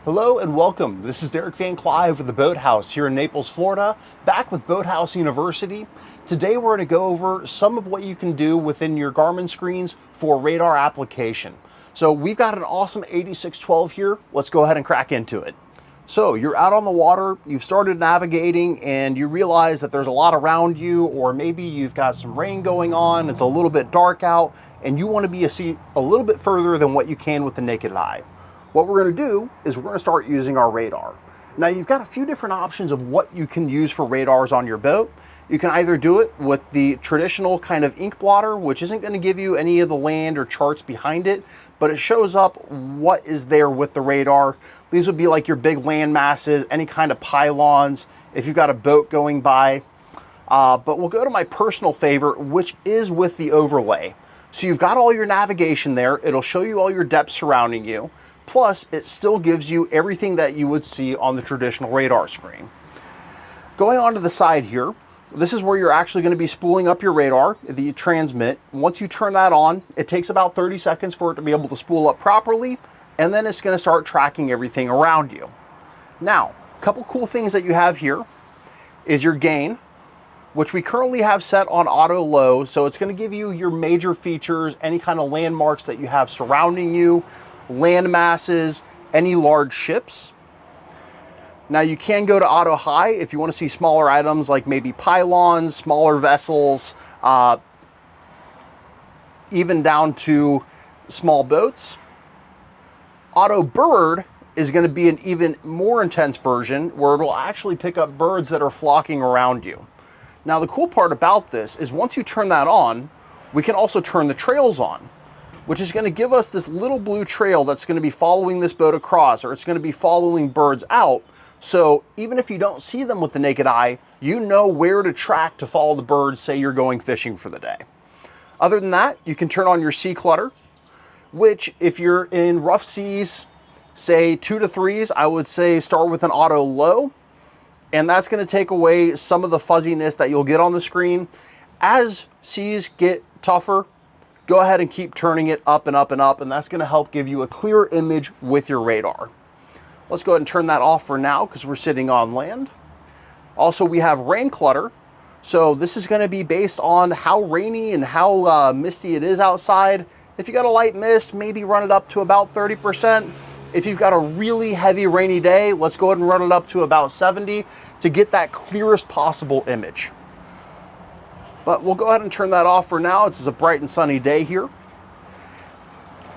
Hello and welcome. This is Derek Van Clive with the Boathouse here in Naples, Florida, back with Boathouse University. Today we're going to go over some of what you can do within your Garmin screens for radar application. So we've got an awesome 8612 here. Let's go ahead and crack into it. So you're out on the water, you've started navigating, and you realize that there's a lot around you, or maybe you've got some rain going on, it's a little bit dark out, and you want to see a little bit further than what you can with the naked eye. What we're going to do is we're going to start using our radar. Now you've got a few different options of what you can use for radars on your boat. You can either do it with the traditional kind of ink blotter, which isn't going to give you any of the land or charts behind it, but it shows up what is there with the radar. These would be like your big land masses, any kind of pylons, if you've got a boat going by. But we'll go to my personal favorite, which is with the overlay. So you've got all your navigation there. It'll show you all your depth surrounding you. Plus, it still gives you everything that you would see on the traditional radar screen. Going on to the side here, this is where you're actually going to be spooling up your radar, the transmit. Once you turn that on, it takes about 30 seconds for it to be able to spool up properly, and then it's going to start tracking everything around you. Now, a couple cool things that you have here is your gain, which we currently have set on auto low, so it's going to give you your major features, any kind of landmarks that you have surrounding you, land masses, any large ships. Now you can go to auto high if you want to see smaller items like maybe pylons, smaller vessels, even down to small boats. Auto bird is going to be an even more intense version where it will actually pick up birds that are flocking around you. Now the cool part about this is once you turn that on, we can also turn the trails on, which is going to give us this little blue trail that's going to be following this boat across, or it's going to be following birds out. So even if you don't see them with the naked eye, you know where to track to follow the birds, say you're going fishing for the day. Other than that, you can turn on your sea clutter, which if you're in rough seas, say 2 to 3s, I would say start with an auto low, and that's going to take away some of the fuzziness that you'll get on the screen. As seas get tougher, go ahead and keep turning it up and up and up, and that's going to help give you a clearer image with your radar. Let's go ahead and turn that off for now because we're sitting on land. Also, we have rain clutter. So this is going to be based on how rainy and how misty it is outside. If you got a light mist, maybe run it up to about 30%. If you've got a really heavy rainy day, let's go ahead and run it up to about 70 to get that clearest possible image. But we'll go ahead and turn that off for now. It's a bright and sunny day here.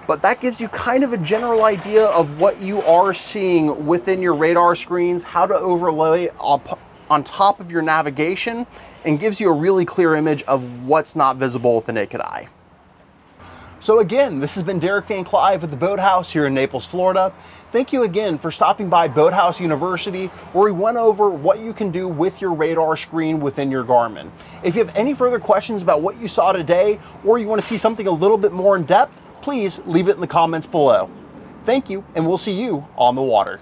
But that gives you kind of a general idea of what you are seeing within your radar screens, how to overlay on top of your navigation, and gives you a really clear image of what's not visible with the naked eye. So again, this has been Derek Van Clive with the Boathouse here in Naples, Florida. Thank you again for stopping by Boathouse University, where we went over what you can do with your radar screen within your Garmin. If you have any further questions about what you saw today, or you want to see something a little bit more in depth, please leave it in the comments below. Thank you, and we'll see you on the water.